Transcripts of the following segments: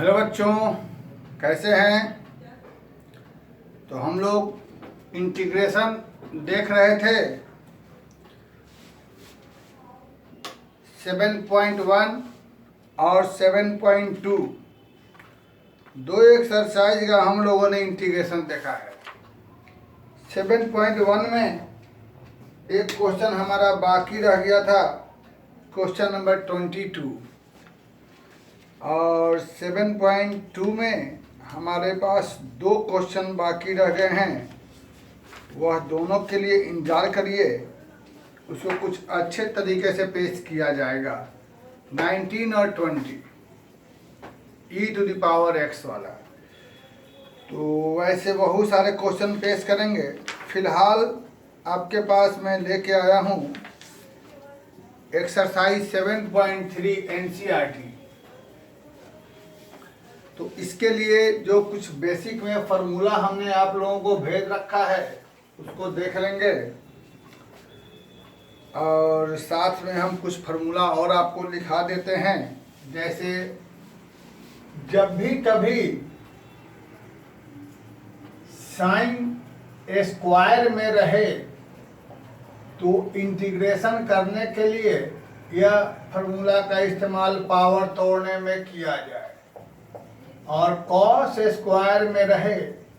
Hello बच्चों, कैसे हैं। तो हम लोग इंटीग्रेशन देख रहे थे 7.1 और 7.2 दो एक्सरसाइज का हम लोगों ने इंटीग्रेशन देखा है। 7.1 में एक क्वेश्चन हमारा बाकी रह गया था, क्वेश्चन नंबर 22, और 7.2 में हमारे पास दो क्वेश्चन बाकी रह गए हैं। वह दोनों के लिए इंतजार करिए, उसको कुछ अच्छे तरीके से पेश किया जाएगा। 19 और 20 e⁻x वाला। तो वैसे बहुत सारे क्वेश्चन पेश करेंगे। फिलहाल आपके पास मैं लेके आया हूँ एक्सरसाइज 7.3 NCERT। तो इसके लिए जो कुछ बेसिक में फार्मूला हमने आप लोगों को भेज रखा है उसको देख लेंगे, और साथ में हम कुछ फार्मूला और आपको लिखा देते हैं। जैसे जब भी कभी साइन स्क्वायर में रहे तो इंटीग्रेशन करने के लिए यह फार्मूला का इस्तेमाल पावर तोड़ने में किया जाए, और कॉस स्क्वायर में रहे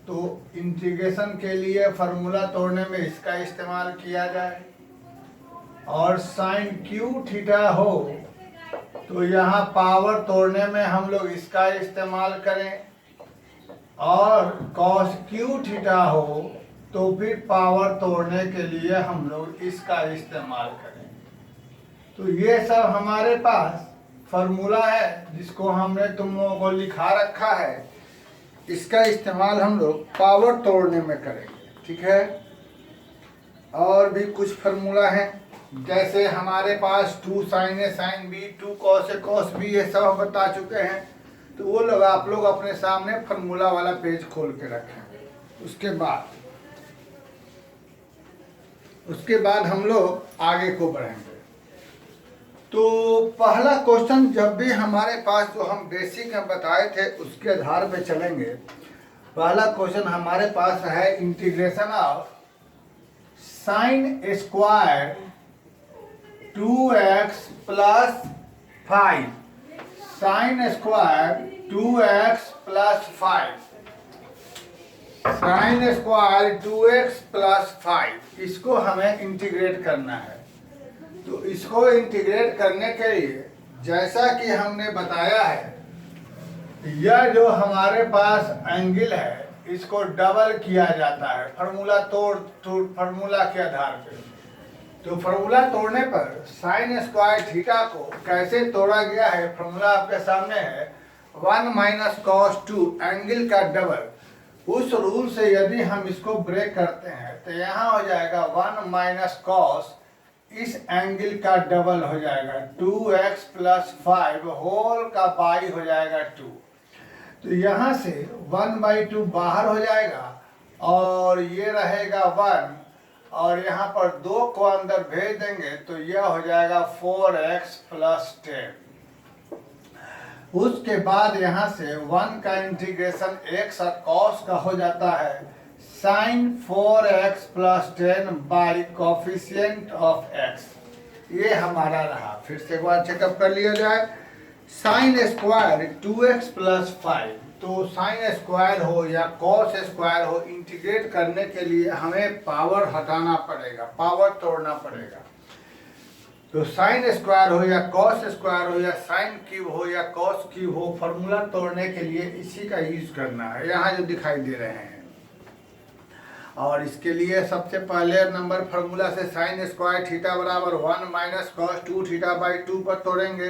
तो इंटीग्रेशन के लिए फार्मूला तोड़ने में इसका इस्तेमाल किया जाए, और साइन क्यू थीटा हो तो यहाँ पावर तोड़ने में हम लोग इसका इस्तेमाल करें, और कॉस क्यू थीटा हो तो फिर पावर तोड़ने के लिए हम लोग इसका इस्तेमाल करें। तो ये सब हमारे पास फार्मूला है जिसको हमने तुम लोगों को लिखा रखा है। इसका इस्तेमाल हम लोग पावर तोड़ने में करेंगे, ठीक है। और भी कुछ फार्मूला हैं, जैसे हमारे पास 2 sin A sin B 2 cos A cos B, ये सब बता चुके हैं। तो वो लोग आप लोग अपने सामने फार्मूला वाला पेज खोल के रखेंगे। उसके बाद हम लोग आगे को बढ़ेंगे। तो पहला क्वेश्चन जब भी हमारे पास जो हम बेसिक में बताए थे उसके आधार पे चलेंगे। पहला क्वेश्चन हमारे पास है integration of sine square 2x plus 5, sine square 2x plus 5, sine square 2x plus 5, इसको हमें इंटीग्रेट करना है। तो इसको इंटीग्रेट करने के लिए जैसा कि हमने बताया है, यह जो हमारे पास एंगल है इसको डबल किया जाता है फार्मूला फार्मूला के आधार पे। तो फार्मूला तोड़ने पर साइन स्क्वायर थीटा को कैसे तोड़ा गया है, फार्मूला आपके सामने है। 1 माइनस कॉस 2 एंगल का डबल, उस रूल से यदि हम इसको ब्रेक करते हैं तो यहाँ हो जाएगा 1 माइनस कॉस, इस एंगल का डबल हो जाएगा 2x प्लस 5 होल का बाई हो जाएगा 2। तो यहाँ से 1/2 बाहर हो जाएगा और ये रहेगा 1, और यहाँ पर 2 को अंदर भेज देंगे तो यह हो जाएगा 4x प्लस 10। उसके बाद यहाँ से 1 का इंटीग्रेशन x और cos का हो जाता है sine 4x plus 10 by coefficient of x। ये हमारा रहा। फिर से एक बार चेकअप कर लिया जाए। साइन स्क्वायर 2x प्लस 5, तो साइन स्क्वायर हो या कॉस स्क्वायर हो, इंटीग्रेट करने के लिए हमें पावर हटाना पड़ेगा, पावर तोड़ना पड़ेगा। तो साइन स्क्वायर हो या कॉस स्क्वायर हो या साइन क्यूब हो या कॉस क्यूब हो, फार्मूला तोड़ने के लिए इसी का यूज करना है, यहाँ जो दिखाई दे रहे हैं। और इसके लिए सबसे पहले नंबर फार्मूला से साइन स्क्वायर थीटा बराबर 1 माइनस कॉस 2 थीटा बाई 2 पर तोड़ेंगे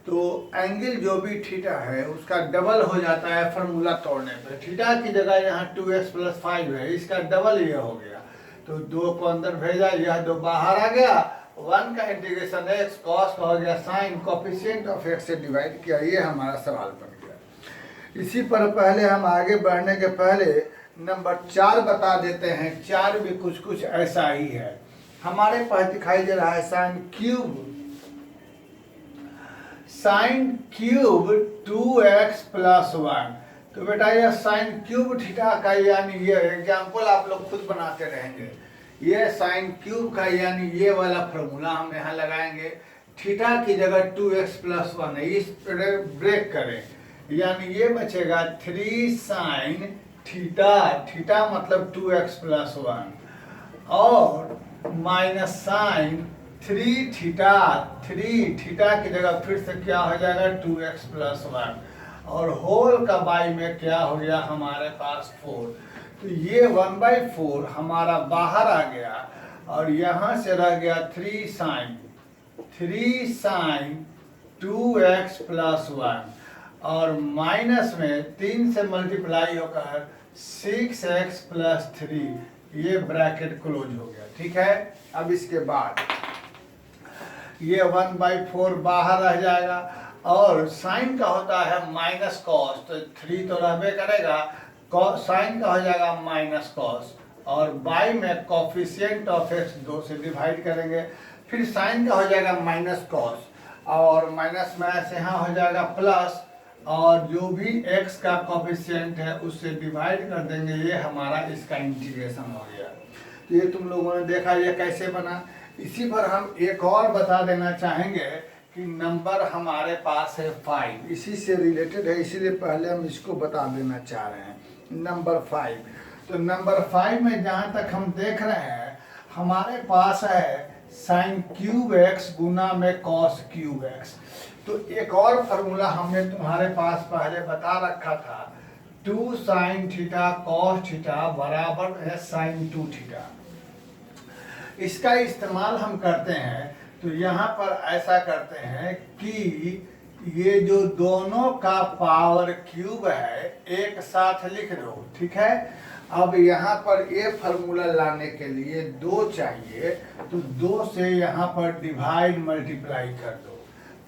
तो एंगल जो भी थीटा है उसका डबल हो जाता है फार्मूला तोड़ने पर। थीटा की जगह यहाँ 2x प्लस 5 है, इसका डबल ये हो गया। तो 2 को अंदर भेजा, यह 2 बाहर आ गया, 1 का इंटीग्रेशन x cos का हो गया साइन कोफिशिएंट ऑफ x से डिवाइड किया। ये हमारा सवाल बन गया। इसी पर पहले हम आगे बढ़ने के पहले नंबर 4 बता देते हैं। 4 भी कुछ ऐसा ही है। हमारे पास दिखाई दे रहा है sine cube, sine cube 2x plus 1। तो बेटा ये साइन क्यूब थीटा का यानी ये एग्जाम्पल आप लोग खुद बनाते रहेंगे। ये साइन क्यूब का यानी ये वाला फॉर्मूला हम यहाँ लगाएंगे। थीटा की जगह 2x प्लस 1 है, इस पर ब्रेक करें, यानी ये बचेगा 3 साइन थीटा, थीटा मतलब 2x प्लस 1 और माइनस साइन 3 थीटा, 3 थीटा की जगह फिर से क्या हो जाएगा 2x प्लस 1 और होल का बाई में क्या हो गया हमारे पास 4। तो ये 1/4 हमारा बाहर आ गया और यहाँ से रह गया 3 साइन 2x प्लस 1 और माइनस में 3 से मल्टीप्लाई होकर 6x प्लस 3, ये ब्रैकेट क्लोज हो गया। ठीक है, अब इसके बाद ये 1/4 बाहर रह जाएगा और साइन का होता है माइनस कॉस, तो 3 तो रहबे करेगा, साइन का हो जाएगा माइनस कॉस और बाई में कोफिशिएंट ऑफ x 2 से डिवाइड करेंगे, फिर साइन का हो जाएगा माइनस कॉस और माइनस में से यहाँ हो जाएगा प्लस और जो भी x का कोफिशिएंट है उससे डिवाइड कर देंगे। ये हमारा इसका इंटीग्रेशन हो गया। तो ये तुम लोगों ने देखा ये कैसे बना। इसी पर हम एक और बता देना चाहेंगे कि नंबर हमारे पास है 5, इसी से रिलेटेड है, इसीलिए पहले हम इसको बता देना चाह रहे हैं। नंबर 5, तो नंबर 5 में जहाँ तक हम देख रहे हैं हमारे पास है साइन क्यूब x गुना में कॉस क्यूब x। तो एक और फार्मूला हमने तुम्हारे पास पहले बता रखा था, 2 साइन थीटा कॉस थीटा बराबर है साइन 2 थीटा। इसका इस्तेमाल हम करते हैं तो यहाँ पर ऐसा करते हैं कि ये जो दोनों का पावर क्यूब है एक साथ लिख दो। ठीक है, अब यहाँ पर ये फार्मूला लाने के लिए 2 चाहिए, तो 2 से यहाँ पर डिवाइड मल्टीप्लाई कर दो।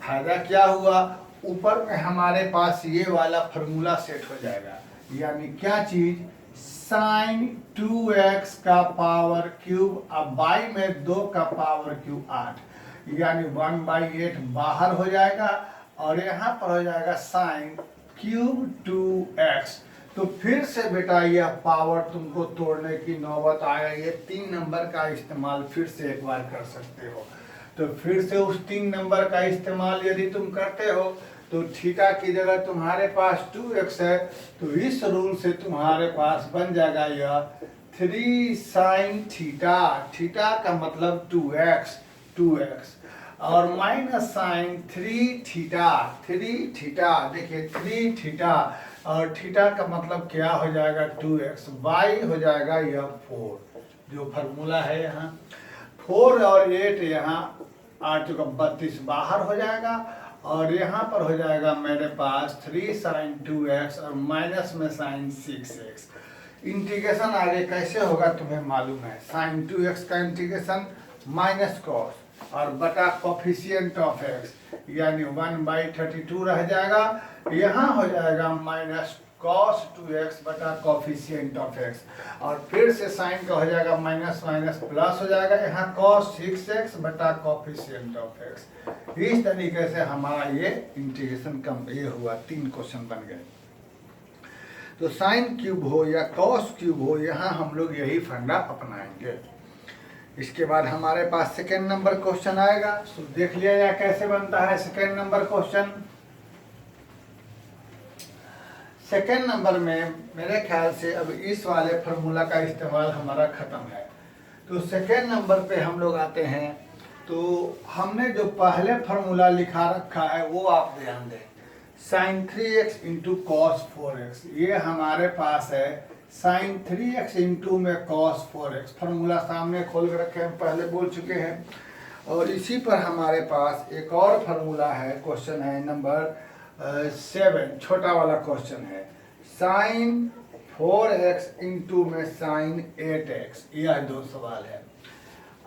फायदा क्या हुआ, ऊपर में हमारे पास ये वाला फार्मूला सेट हो जाएगा, यानी क्या चीज, साइन 2x का पावर क्यूब, अब बाई में 2 का पावर क्यूब 8, यानी 1/8 बाहर हो जाएगा और यहाँ पर हो जाएगा साइन क्यूब 2x। तो फिर से बेटा यह पावर तुमको तोड़ने की नौबत आया, ये 3 नंबर का इस्तेमाल फिर से एक बार कर सकते हो। तो फिर से उस 3 नंबर का इस्तेमाल यदि तुम करते हो तो थीटा की जगह तुम्हारे पास 2x है, तो इस रूल से तुम्हारे पास बन जाएगा यह 3 साइन थीटा, थीटा का मतलब 2x और माइनस साइन 3 थीटा, देखिए 3 थीटा और थीटा का मतलब क्या हो जाएगा 2x, बाई हो जाएगा यह 4, जो फार्मूला है यहाँ 4 और 8 यहाँ 8 का 32 बाहर हो जाएगा और यहाँ पर हो जाएगा मेरे पास 3 साइन 2x और माइनस में साइन 6x। इंटीग्रेशन आगे कैसे होगा तुम्हें मालूम है, साइन 2x का इंटीग्रेशन माइनस कॉस और बटा कोफिशिएंट ऑफ x, यानी 1/32 रह जाएगा, यहाँ हो जाएगा माइनस cos 2x बटा कोफिशिएंट ऑफ x और फिर से साइन का हो जाएगा माइनस माइनस प्लस हो जाएगा, यहाँ cos 6x बटा कोफिशिएंट ऑफ x। इस तरीके से हमारा ये इंटीग्रेशन कम ये हुआ, 3 क्वेश्चन बन गए। तो साइन क्यूब हो या कॉस क्यूब हो, यहाँ हम लोग यही फंडा अपनाएंगे। इसके बाद हमारे पास सेकेंड नंबर क्वेश्चन आएगा, तो देख लिया जाए कैसे बनता है second number question. Second number में मेरे ख्याल से अब इस वाले फार्मूला का इस्तेमाल हमारा ख़त्म है। तो सेकेंड नंबर पे हम लोग आते हैं, तो हमने जो पहले फार्मूला लिखा रखा है वो आप ध्यान दें, sign 3x into cos 4x, ये हमारे पास है साइन 3x इंटू में कॉस 4x। फार्मूला सामने खोल के रखे हम पहले बोल चुके हैं। और इसी पर हमारे पास एक और फार्मूला है, क्वेश्चन है नंबर 7, छोटा वाला क्वेश्चन है, साइन 4x इंटू में साइन 8x। यह 2 सवाल है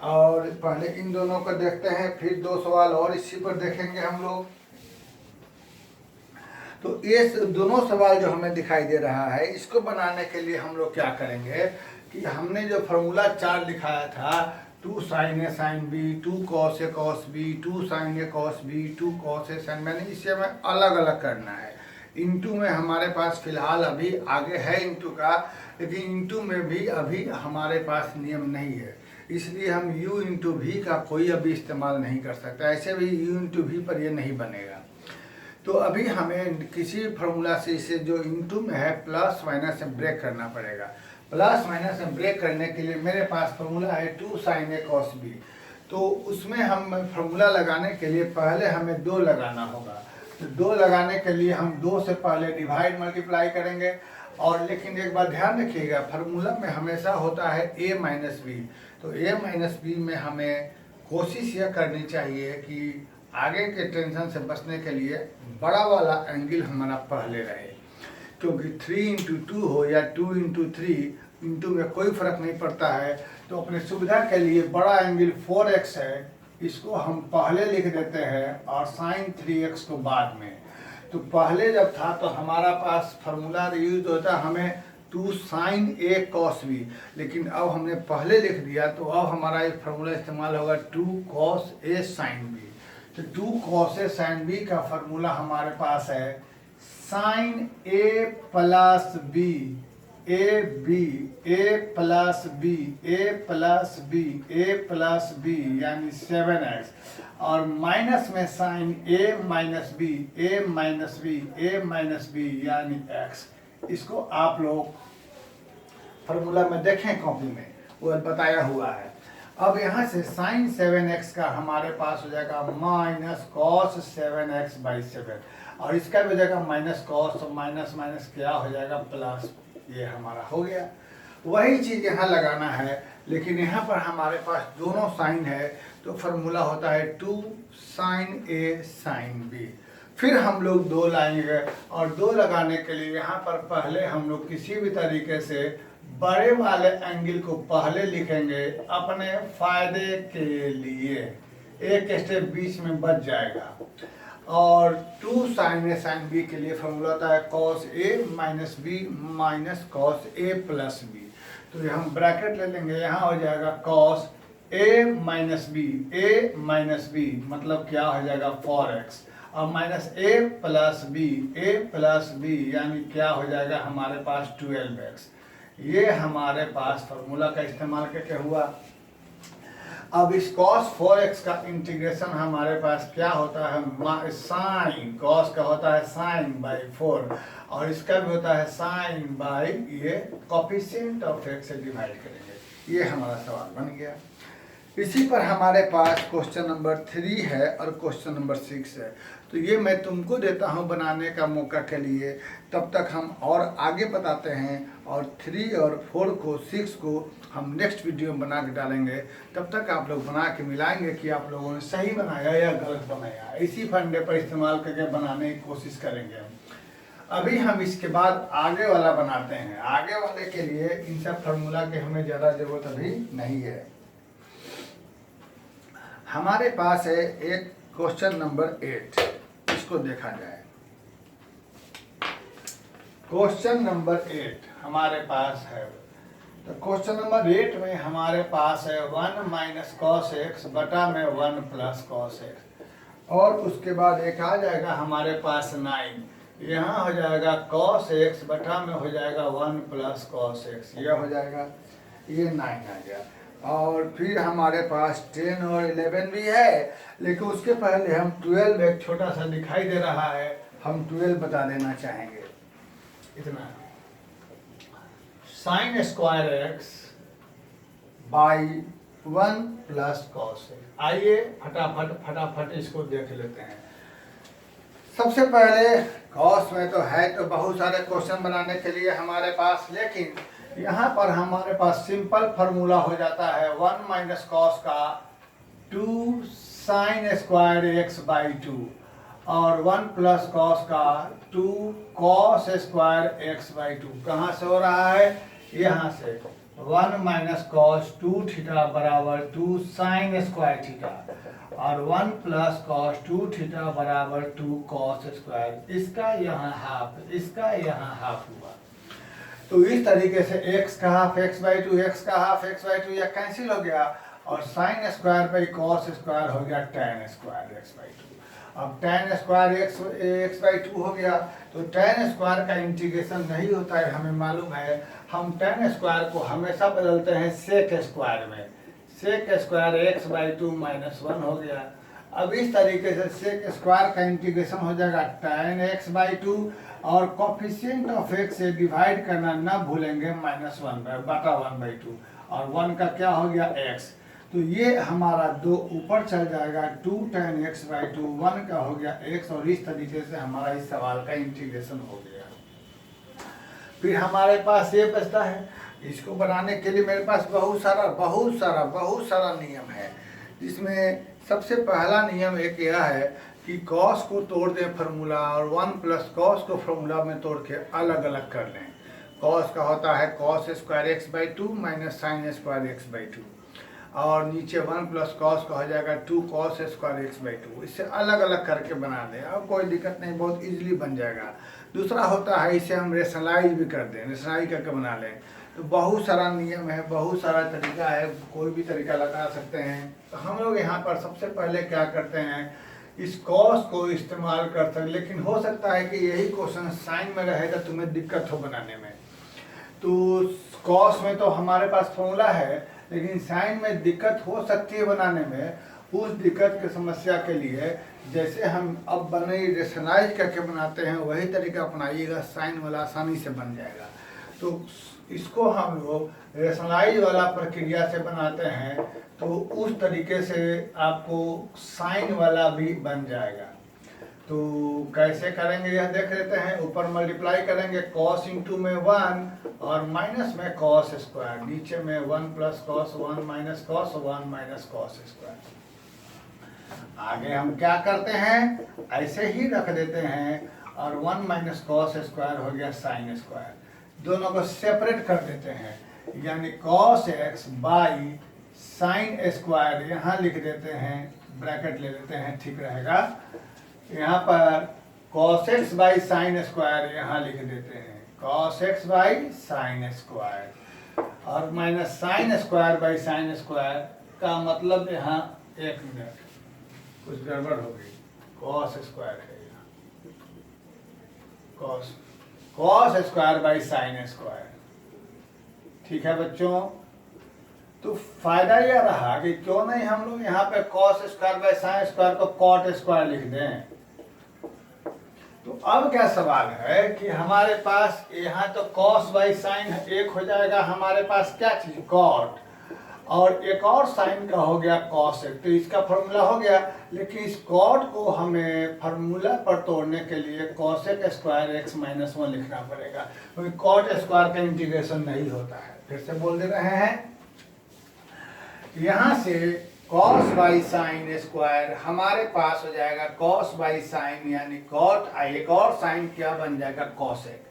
और पहले इन दोनों को देखते हैं, फिर 2 सवाल और इसी पर देखेंगे हम लोग। तो ये दोनों सवाल जो हमें दिखाई दे रहा है, इसको बनाने के लिए हम लोग क्या करेंगे कि हमने जो फार्मूला 4 लिखाया था 2 sin A sin B, 2 cos A cos B, 2 sin A cos B, 2 cos A sin, मैंने इसे हमें अलग अलग करना है। इंटू में हमारे पास फिलहाल अभी आगे है इंटू का, लेकिन इंटू में भी अभी हमारे पास नियम नहीं है, इसलिए हम u इंटू वी का कोई अभी इस्तेमाल नहीं कर सकता। ऐसे भी u इंटू वी पर ये नहीं बनेगा। तो अभी हमें किसी फार्मूला से इसे जो इंटू में है प्लस माइनस से ब्रेक करना पड़ेगा। प्लस माइनस में ब्रेक करने के लिए मेरे पास फार्मूला है 2 sin A cos B। तो उसमें हम फार्मूला लगाने के लिए पहले हमें 2 लगाना होगा। तो 2 लगाने के लिए हम 2 से पहले डिवाइड मल्टीप्लाई करेंगे। और लेकिन एक बार ध्यान रखिएगा, फार्मूला में हमेशा होता है a माइनस बी। तो a माइनस बी में हमें कोशिश यह करनी चाहिए कि आगे के टेंशन से बचने के लिए बड़ा वाला एंगल हमारा पहले रहे, क्योंकि 3 इंटू 2 हो या 2 इंटू 3 इंटू में कोई फर्क नहीं पड़ता है। तो अपने सुविधा के लिए बड़ा एंगल 4x है, इसको हम पहले लिख देते हैं और साइन 3x को बाद में। तो पहले जब था तो हमारा पास फार्मूला यूज होता हमें 2 sin A cos B, लेकिन अब हमने पहले लिख दिया तो अब हमारा एक फार्मूला इस्तेमाल होगा 2 cos A sin B। तो 2 cos A sin B का फार्मूला हमारे पास है sin A plus B A plus B plus B यानी 7x, और माइनस में साइन A माइनस B यानी x। इसको आप लोग फार्मूला में देखें कॉपी में, वो बताया हुआ है। अब यहाँ से साइन 7x का हमारे पास हो जाएगा माइनस कॉस 7x बाई 7, और इसका भी हो जाएगा माइनस कॉस, तो माइनस माइनस क्या हो जाएगा प्लस, ये हमारा हो गया। वही चीज़ यहाँ लगाना है, लेकिन यहाँ पर हमारे पास दोनों साइन है, तो फार्मूला होता है 2 sin A sin B। फिर हम लोग 2 लाएंगे, और 2 लगाने के लिए यहाँ पर पहले हम लोग किसी भी तरीके से बड़े वाले एंगल को पहले लिखेंगे अपने फायदे के लिए, एक स्टेप बीच में बच जाएगा। और 2 sin A sin B के लिए फार्मूला होता है cos A minus B minus cos A plus B। तो हम ब्रैकेट ले लेंगे, यहाँ हो जाएगा cos A माइनस B मतलब क्या हो जाएगा 4x, और माइनस A प्लस B यानी क्या हो जाएगा हमारे पास 12x। ये हमारे पास फार्मूला का इस्तेमाल करके हुआ। अब इस cos 4x का इंटीग्रेशन हमारे पास क्या होता है, साइन cos का होता है साइन बाई 4, और इसका भी होता है साइन बाई ये कोफिशिएंट ऑफ x से डिवाइड करेंगे। ये हमारा सवाल बन गया। इसी पर हमारे पास क्वेश्चन नंबर 3 है और क्वेश्चन नंबर 6 है। तो ये मैं तुमको देता हूँ बनाने का मौका के लिए, तब तक हम और आगे बताते हैं, और 3 और 4 को 6 को हम नेक्स्ट वीडियो में बना के डालेंगे। तब तक आप लोग बना के मिलाएंगे कि आप लोगों ने सही बनाया या गलत बनाया। इसी फंडे पर इस्तेमाल करके बनाने की कोशिश करेंगे हम। अभी हम इसके बाद आगे वाला बनाते हैं। आगे वाले के लिए इन सब फार्मूला के हमें ज़्यादा ज़रूरत अभी नहीं है। हमारे पास है एक क्वेश्चन नंबर 8, इसको देखा जाए। क्वेश्चन नंबर 8 हमारे पास है, तो क्वेश्चन नंबर 8 में हमारे पास है 1 माइनस कॉस एक्स बटा में 1 प्लस कॉस एक्स, और उसके बाद एक आ जाएगा हमारे पास 9, यहाँ हो जाएगा कॉस एक्स बटा में हो जाएगा 1 प्लस कॉस एक्स, यह हो जाएगा, ये 9 आ गया। और फिर हमारे पास 10 और 11 भी है, लेकिन उसके पहले हम 12 एक छोटा सा दिखाई दे रहा है, हम 12 बता देना चाहेंगे। इतना sign square x by 1 plus cos x. आइए फटाफट इसको देख लेते हैं। सबसे पहले कॉस में तो है तो बहुत सारे क्वेश्चन बनाने के लिए हमारे पास, लेकिन यहाँ पर हमारे पास सिंपल फार्मूला हो जाता है 1 माइनस कॉस का 2 साइन स्क्वायर एक्स बाई 2, और 1 प्लस कॉस का 2 कॉस स्क्वायर एक्स बाई 2। कहाँ से हो रहा है, यहाँ से 1 माइनस कॉस 2 थीटा बराबर 2 साइन स्क्वायर थीटा, और 1 प्लस कॉस 2 थीटा बराबर 2 कॉस स्क्वायर। इसका यहाँ हाफ, इसका यहाँ हाफ हुआ। तो इस तरीके से x का हाफ x बाई 2, x का हाफ x बाई 2 यह कैंसिल हो गया, और sign square by cos square हो गया tan square x by to. अब tan square x by to हो गया, तो tan स्क्वायर का इंटीग्रेशन नहीं होता है, हमें मालूम है। हम tan स्क्वायर को हमेशा बदलते हैं सेक स्क्वायर में। Sec square x by two minus one हो गया। अब इस तरीके से सेक स्क्वायर का इंटीग्रेशन हो जाएगा tan एक्स बाई टू, और कॉफिशिएंट ऑफ एक्स से डिवाइड करना ना भूलेंगे, माइनस वन बटा वन बाई टू, और वन का क्या हो गया एक्स। तो ये हमारा दो ऊपर चल जाएगा, two tan X by two, one का हो गया एक्स, और इस तरीके से हमारा इस सवाल का इंटीग्रेशन हो गया। फिर हमारे पास ये बचता है, इसको बनाने के लिए मेरे पास बहुत सारा नियम है। जिसमें सबसे पहला नियम एक यह है कि कॉस को तोड़ दें फार्मूला, और वन प्लस कॉस को फार्मूला में तोड़ के अलग अलग कर लें। कॉस का होता है cos square x by two minus sine square x by two, और नीचे वन प्लस कॉस का हो जाएगा two cos square x by two. इससे अलग अलग करके बना दें, अब कोई दिक्कत नहीं, बहुत इजीली बन जाएगा। दूसरा होता है इसे हम रेशनलाइज भी कर दें, रेशनलाइज करके बना लें। तो बहुत सारा नियम है, बहुत सारा तरीका है, कोई भी तरीका लगा सकते हैं। तो हम लोग यहाँ पर सबसे पहले क्या करते हैं, इस कॉस को इस्तेमाल कर सकते, लेकिन हो सकता है कि यही क्वेश्चन साइन में रहेगा, तुम्हें दिक्कत हो बनाने में। तो कॉस में तो हमारे पास फॉर्मूला है, लेकिन साइन में दिक्कत हो सकती है बनाने में। उस दिक्कत की समस्या के लिए जैसे हम अब बने रेशनलाइज करके बनाते हैं, वही तरीका अपनाइएगा, साइन वाला आसानी से बन जाएगा। तो इसको हम लोग रेशनलाइज वाला प्रक्रिया से बनाते हैं, तो उस तरीके से आपको साइन वाला भी बन जाएगा। तो कैसे करेंगे यह देख लेते हैं। ऊपर मल्टीप्लाई करेंगे कॉस इंटू में वन, और माइनस में कॉस स्क्वायर, नीचे में one plus cos one minus cos one minus cos square. आगे हम क्या करते हैं, ऐसे ही रख देते हैं, और वन माइनस कॉस स्क्वायर हो गया साइन स्क्वायर। दोनों को सेपरेट कर देते हैं, यानी cos x by sine square यहाँ लिख देते हैं, ब्रैकेट ले लेते हैं, ठीक रहेगा। यहाँ पर cos x by sine square यहाँ लिख देते हैं, cos x by sine square, और minus sine square by sine square का मतलब यहाँ, एक मिनट कुछ गड़बड़ हो गई, कॉस स्क्वायर है यहाँ, cos square by sine square. ठीक है बच्चों, तो फायदा यह रहा कि क्यों नहीं हम लोग यहाँ पे cos square by sine square को कॉट स्क्वायर लिख दें। तो अब क्या सवाल है कि हमारे पास यहाँ तो कॉस बाई साइन एक हो जाएगा, हमारे पास क्या चीज कॉट, और एक और साइन का हो गया कॉस एक, तो इसका फॉर्मूला हो गया। लेकिन इस कॉट को हमें फार्मूला पर तोड़ने के लिए cosec square X minus one लिखना पड़ेगा, क्योंकि कॉट स्क्वायर का इंटीग्रेशन नहीं होता है। फिर से बोल दे रहे हैं, यहाँ से कॉस बाई साइन स्क्वायर हमारे पास हो जाएगा कॉस बाई साइन, यानी कॉट, एक और साइन क्या बन जाएगा कॉसेक,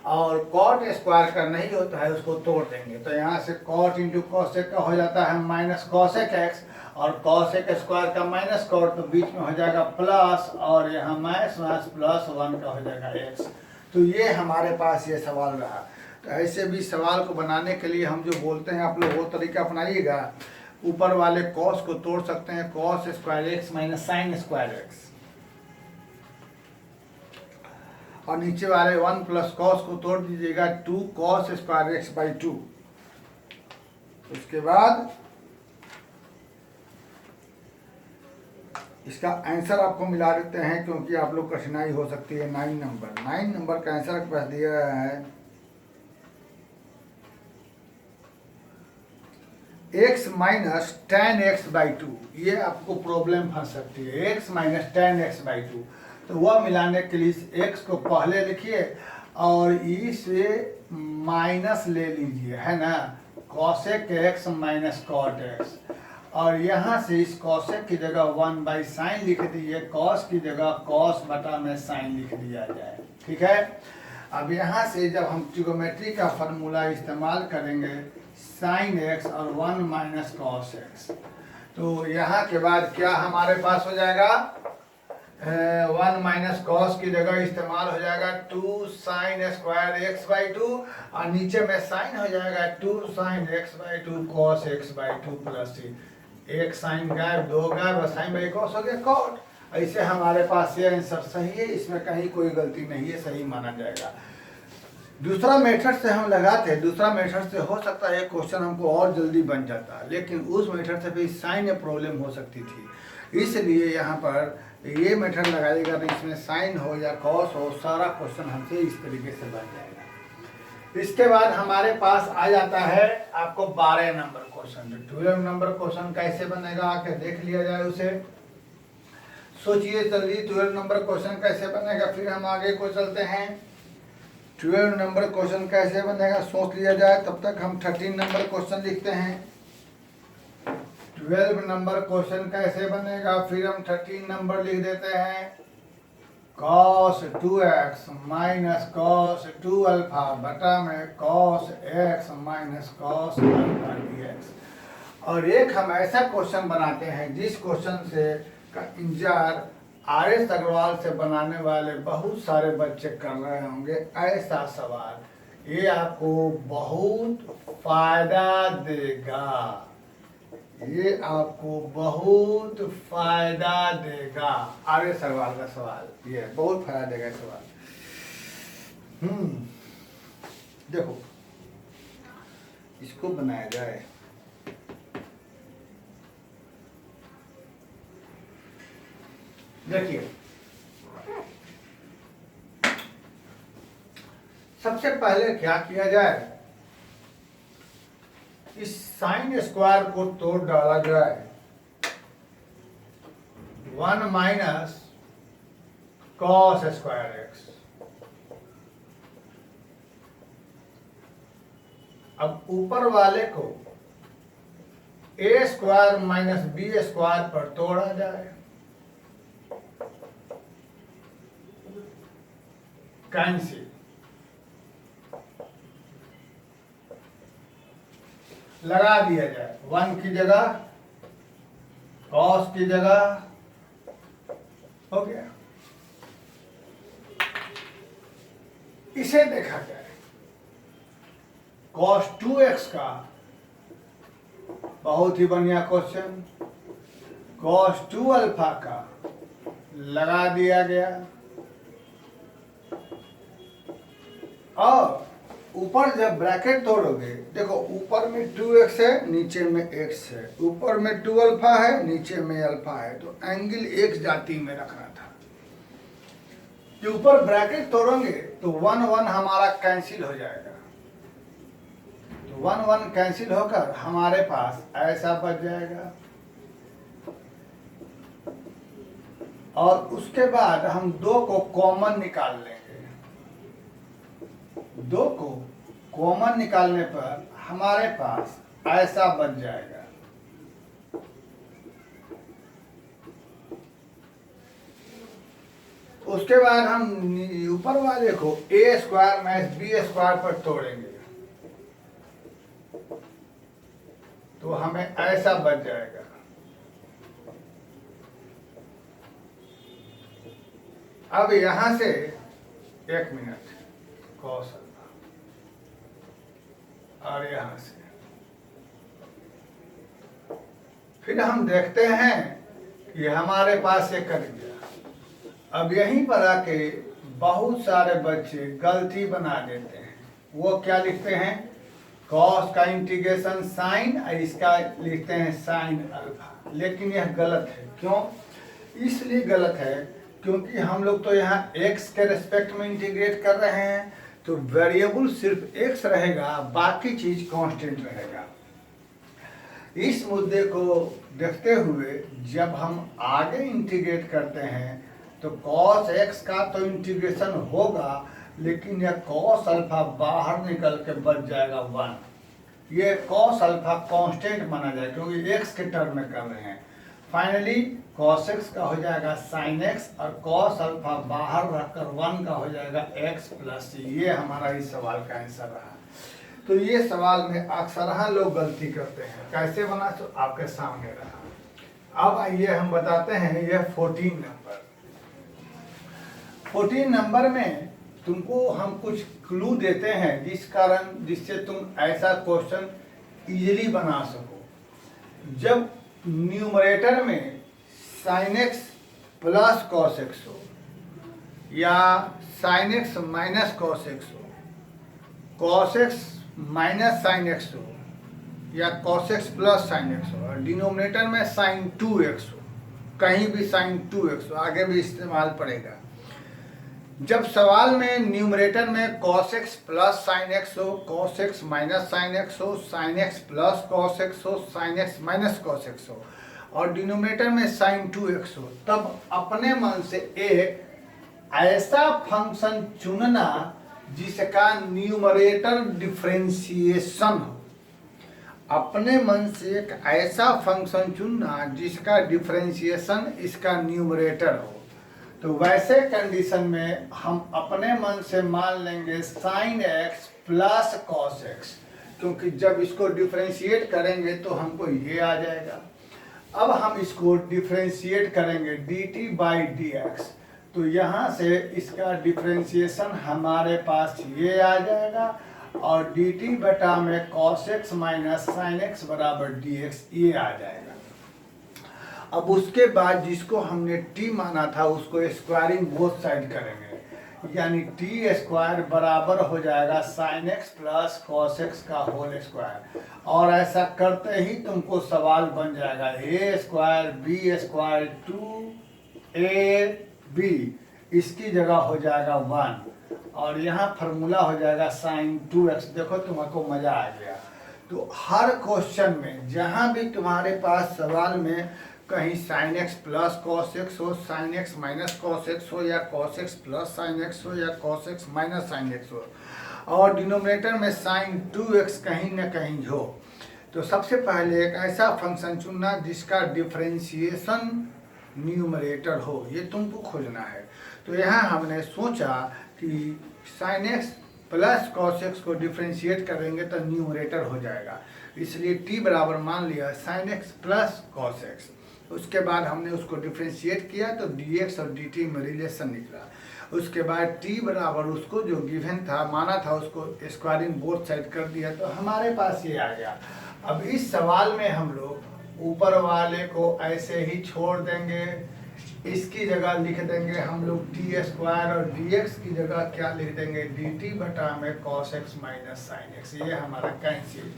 और कॉट स्क्वायर का नहीं होता है, उसको तोड़ देंगे। तो यहाँ से कॉट इंटू कॉसेक का हो जाता है माइनस कॉसेक एक्स, और कॉसेक स्क्वायर का माइनस कॉट, तो बीच में हो जाएगा प्लस, और यहाँ माइनस माइनस प्लस वन का हो जाएगा एक्स। तो ये हमारे पास ये सवाल रहा। तो ऐसे भी सवाल को बनाने के लिए हम जो बोलते हैं, आप लोग वो तरीका अपनाइएगा। ऊपर वाले कॉस को तोड़ सकते हैं, cos square X minus sine square X, और नीचे वाले वन प्लस कॉस को तोड़ दीजिएगा, two cos square x by two. उसके बाद इसका आंसर आपको मिला देते हैं, क्योंकि आप लोग कठिनाई हो सकती है। 9 नंबर का आंसर आपके पास दिया गया है, x minus ten x by to. ये आपको प्रॉब्लम फंस सकती है, x minus ten x by to. तो वह मिलाने के लिए इस x को पहले लिखिए, और इसे माइनस ले लीजिए, है ना, cosec X minus cot X, और यहाँ से इस कॉसेक की जगह वन बाई साइन लिख दीजिए, कॉस की जगह कॉस बटा में साइन लिख दिया जाए। ठीक है, अब यहाँ से जब हम ट्रिगोमेट्री का फार्मूला इस्तेमाल करेंगे, साइन एक्स और वन माइनस कॉस एक्स, तो यहाँ के बाद क्या हमारे पास हो जाएगा, वन माइनस कॉस की जगह इस्तेमाल हो जाएगा two sine square x by two, और नीचे में साइन हो जाएगा two sine x by two cos x by two plus C. एक साइन गायब, दो गायब और साइन बाई कॉस हो गया कॉट। ऐसे हमारे पास ये आंसर सही है, इसमें कहीं कोई गलती नहीं है, सही माना जाएगा। दूसरा मेथड से हम लगाते हैं, दूसरा मेथड से हो सकता है क्वेश्चन हमको और जल्दी बन जाता, लेकिन उस मेथड से भी साइन में प्रॉब्लम हो सकती थी, इसलिए यहाँ पर ये मेथड लगाइएगा तो इसमें साइन हो या कॉस हो, सारा क्वेश्चन हमसे इस तरीके से बन जाएगा। इसके बाद हमारे पास आ जाता है आपको 12 नंबर क्वेश्चन। 12 नंबर क्वेश्चन कैसे बनेगा आके देख लिया जाए उसे। सोचिए जल्दी 12 नंबर क्वेश्चन कैसे बनेगा, फिर हम आगे को चलते हैं। 12 नंबर क्वेश्चन कैसे बनेगा सोच लिया जाए, तब तक हम 13 नंबर क्वेश्चन लिखते हैं। 12 नंबर क्वेश्चन कैसे बनेगा, फिर हम 13 नंबर लिख देते हैं। cos 2x minus cos 2 alpha बटा में cos x minus cos alpha dx। और एक हम ऐसा क्वेश्चन बनाते हैं जिस क्वेश्चन से का इंतजार RS अग्रवाल से बनाने वाले बहुत सारे बच्चे कर रहे होंगे। ऐसा सवाल ये आपको बहुत फायदा देगा, ये आपको बहुत फायदा देगा। RS अग्रवाल का सवाल ये बहुत फायदा देगा सवाल। देखो इसको बनाया जाए, देखिए सबसे पहले क्या किया जाए, इस साइन स्क्वायर को तोड़ डाला जाए। 1 माइनस कॉस स्क्वायर एक्स। अब ऊपर वाले को ए स्क्वायर माइनस बी स्क्वायर पर तोड़ा जाए। कैंसिल। लगा दिया जाए 1 की जगह कॉस की जगह, हो गया। इसे देखा जाए cos 2x का बहुत ही बढ़िया क्वेश्चन। cos 2 अल्फा का लगा दिया गया और ऊपर जब ब्रैकेट तोड़ोगे, देखो ऊपर में 2x है नीचे में x है, ऊपर में 2 अल्फा है नीचे में अल्फा है, तो एंगल x जाति में रखना था। कि ऊपर ब्रैकेट तोड़ोगे तो 1 1 हमारा कैंसिल हो जाएगा, तो 1 1 कैंसिल होकर हमारे पास ऐसा बच जाएगा। और उसके बाद हम 2 को कॉमन निकाल लेंगे। 2 को कॉमन निकालने पर हमारे पास ऐसा बन जाएगा। उसके बाद हम ऊपर वाले को ए स्क्वायर माइनस बी स्क्वायर पर तोड़ेंगे तो हमें ऐसा बच जाएगा। अब यहां से 1 मिनट कॉस और यहां से फिर हम देखते हैं कि हमारे पास ये कट गया। अब यहीं पर आके बहुत सारे बच्चे गलती बना देते हैं। वो क्या लिखते हैं, कॉस का इंटीग्रेशन साइन, इसका लिखते हैं साइन अल्फा। लेकिन यह गलत है। क्यों? इसलिए गलत है क्योंकि हम लोग तो यहाँ x के रेस्पेक्ट में इंटीग्रेट कर रहे हैं, तो वेरिएबल सिर्फ x रहेगा, बाकी चीज कांस्टेंट रहेगा। इस मुद्दे को देखते हुए जब हम आगे इंटीग्रेट करते हैं तो cos x का तो इंटीग्रेशन होगा, लेकिन यह cos अल्फा बाहर निकल के बच जाएगा 1। ये cos अल्फा कांस्टेंट माना जाए क्योंकि x के टर्म में कर रहे हैं। फाइनली cos x का हो जाएगा sin x और cos अल्फा बाहर रखकर 1 का हो जाएगा x प्लस। ये हमारा इस सवाल का आंसर रहा। तो ये सवाल में अक्सर लोग गलती करते हैं। कैसे बना तो आपके सामने रहा। अब आइए हम बताते हैं यह 14 नंबर। 14 नंबर में तुमको हम कुछ क्लू देते हैं जिससे तुम ऐसा क्वेश्चन इजीली बना सको। जब न्यूमरेटर में sine x plus cos x हो या sine x minus cos x हो, cos x minus sine x हो या cos x plus sine x हो, और डिनोमिनेटर में साइन 2x हो, कहीं भी साइन 2x हो, आगे भी इस्तेमाल पड़ेगा। जब सवाल में न्यूमरेटर में cos x plus sine x हो, cos x minus sine x हो, sin x plus cos x हो, sin x minus cos x हो, और डिनोमिनेटर में sin 2x हो, तब अपने मन से एक ऐसा फंक्शन चुनना जिसका न्यूमरेटर डिफरेंशिएशन हो। अपने मन से एक ऐसा फंक्शन चुनना जिसका डिफरेंशिएशन इसका न्यूमरेटर हो। तो वैसे कंडीशन में हम अपने मन से मान लेंगे sin x plus cos x, क्योंकि जब इसको डिफरेंशिएट करेंगे तो हमको ये आ जाएगा। अब हम इसको डिफरेंशिएट करेंगे dt बाई dx, तो यहाँ से इसका डिफरेंशिएशन हमारे पास ये आ जाएगा, और dt बटा में cos x minus sin x बराबर dx ये आ जाएगा। अब उसके बाद जिसको हमने t माना था उसको स्क्वायरिंग बोथ साइड करेंगे, यानी t स्क्वायर बराबर हो जाएगा sin x plus cos x का होल स्क्वायर, और ऐसा करते ही तुमको सवाल बन जाएगा a square b square 2ab, इसकी जगह हो जाएगा 1, और यहाँ फार्मूला हो जाएगा sin 2x। देखो तुमको मजा आ गया। तो हर क्वेश्चन में जहाँ भी तुम्हारे पास सवाल में कहीं sin x plus cos x हो, sin x minus cos x हो, या cos x plus sin x हो, या cos x minus sin x हो, और डिनोमिनेटर में sin 2x कहीं न कहीं हो, तो सबसे पहले एक ऐसा फंक्शन चुनना जिसका डिफरेंशिएशन न्यूमरेटर हो, ये तुमको खोजना है। तो यहाँ हमने सोचा कि sin x plus cos x को डिफरेंशिएट करेंगे तो न्यूमरेटर हो जाएगा, इसलिए t बराबर मान लिया sin x plus cos x। उसके बाद हमने उसको डिफरेंशिएट किया तो dx और dt में रिलेशन निकला। उसके बाद t बराबर उसको जो गिवन था माना था उसको स्क्वायरिंग बोथ साइड कर दिया, तो हमारे पास ये आ गया। अब इस सवाल में हम लोग ऊपर वाले को ऐसे ही छोड़ देंगे, इसकी जगह लिख देंगे हम लोग t स्क्वायर, और dx की जगह क्या लिख देंगे dt बटा में cos x minus sin x, ये हमारा कैंसिल।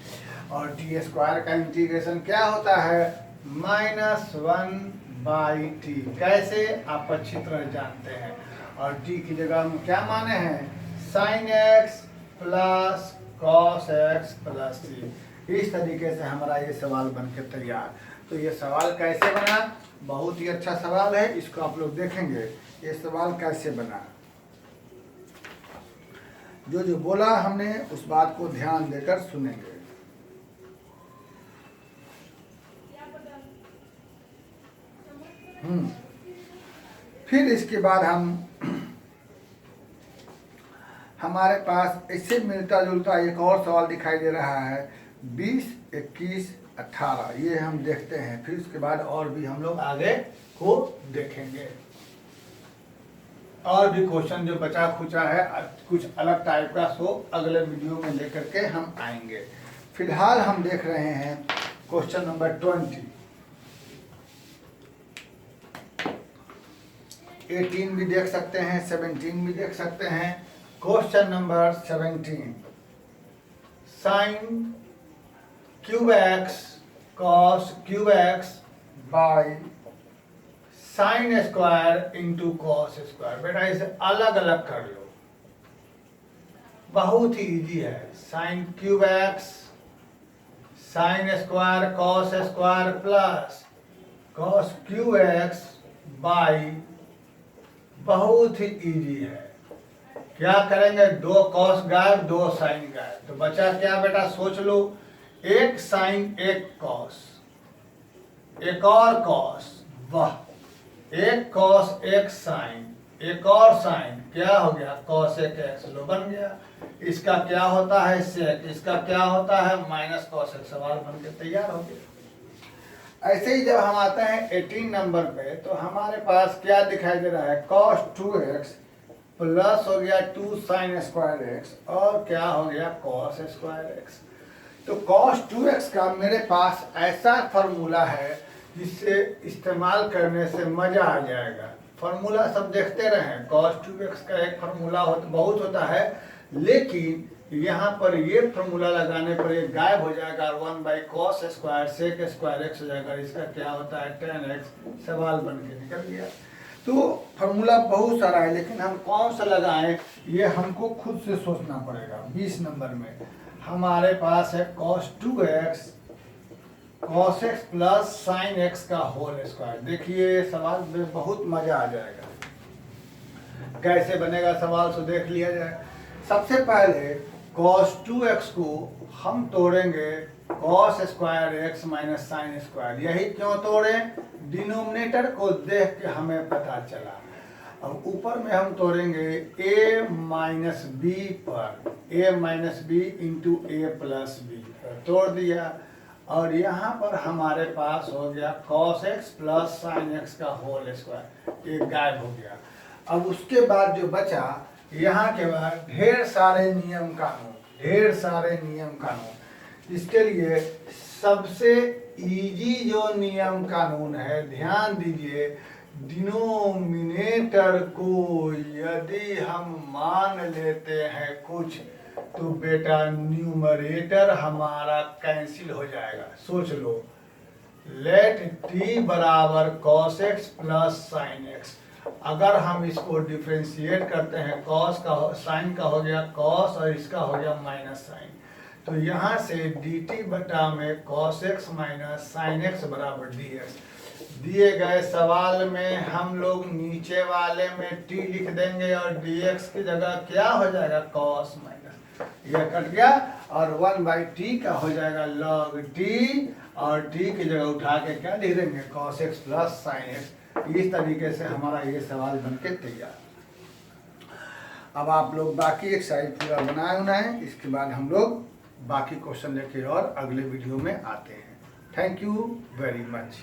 और t स्क्वायर का इंटीग्रेशन क्या होता है -1/t, कैसे आप अच्छी तरह जानते हैं। और t की जगह हम क्या माने हैं sin x plus cos x plus t। इस तरीके से हमारा ये सवाल बनके तैयार। तो ये सवाल कैसे बना, बहुत ही अच्छा सवाल है, इसको आप लोग देखेंगे ये सवाल कैसे बना। जो जो बोला हमने उस बात को ध्यान देकर सुनेंगे। फिर इसके बाद हमारे पास इससे मिलता जुलता एक और सवाल दिखाई दे रहा है 20, 21, 18, ये हम देखते हैं। फिर उसके बाद और भी हम लोग आगे को देखेंगे, और भी क्वेश्चन जो बचा खुचा है कुछ अलग टाइप का, सो अगले वीडियो में लेकर के हम आएंगे। फिलहाल हम देख रहे हैं क्वेश्चन नंबर 20। 18 भी देख सकते हैं, 17 भी देख सकते हैं। Question number 17, sine cube x cos cube x by sine square into cos square. बेटा इसे अलग अलग कर लो, बहुत ही इजी है। Sine cube x sine square cos square plus cos cube x by, बहुत ही इजी है। क्या करेंगे, दो कॉस गायब, दो साइन गायब, तो बचा क्या बेटा सोच लो, एक साइन एक कॉस, एक और कॉस, वाह, एक कॉस एक साइन, एक और साइन, क्या हो गया कॉस एक एक्स, लो बन गया। इसका क्या होता है सेक, इसका क्या होता है माइनस कॉस एक, सवाल बन के तैयार हो गया। ऐसे ही जब हम आते हैं 18 नंबर पे, तो हमारे पास क्या दिखाई दे रहा है, cos 2x प्लस हो गया 2 sin स्क्वायर x, और क्या हो गया cos स्क्वायर x। तो cos 2x का मेरे पास ऐसा फॉर्मूला है जिससे इस्तेमाल करने से मज़ा आ जाएगा। फार्मूला सब देखते रहें, cos 2x का एक फार्मूला बहुत होता है, लेकिन यहाँ पर ये फार्मूला लगाने पर ये गायब हो जाएगा, 1/cos square sec square x हो जाएगा। इसका क्या होता है, tan x सवाल बन के निकल गया। तो फार्मूला बहुत सारा है, लेकिन हम कौन सा लगाएं ये हमको खुद से सोचना पड़ेगा। 20 नंबर में हमारे पास है cos 2x cos x plus sin x का होल स्क्वायर। देखिए सवाल में बहुत मजा आ जाएगा। कैसे बनेगा सवाल तो देख लिया जाए। सबसे पहले cos 2x को हम तोड़ेंगे cos square x minus sine square. यही क्यों तोड़े, डिनोमिनेटर को देख के हमें पता चला। अब ऊपर में हम तोड़ेंगे a माइनस बी पर, a minus B into A plus B पर तोड़ दिया, और यहाँ पर हमारे पास हो गया cos x plus sign x का होल स्क्वायर, ये गायब हो गया। अब उसके बाद जो बचा, यहाँ के बाद ढेर सारे नियम कानून। इसके लिए सबसे इजी जो नियम कानून है, ध्यान दीजिए, डिनोमिनेटर को यदि हम मान लेते हैं कुछ, तो बेटा न्यूमरेटर हमारा कैंसिल हो जाएगा। सोच लो, लेट t बराबर cos x plus sign x। अगर हम इसको डिफ्रेंशिएट करते हैं, cos का साइन का हो गया cos और इसका हो गया माइनस साइन, तो यहाँ से dt बटा में cos x minus sine x बराबर dx। दिए गए सवाल में हम लोग नीचे वाले में t लिख देंगे और dx की जगह क्या हो जाएगा, cos माइनस, यह कट गया, और 1/t का हो जाएगा log t, और t की जगह उठा के क्या लिख देंगे, cos x plus sign x। इस तरीके से हमारा ये सवाल बनके तैयार। अब आप लोग बाकी एक्सरसाइज पूरा बनाए, इसके बाद हम लोग बाकी क्वेश्चन लेके और अगले वीडियो में आते हैं। Thank you very much.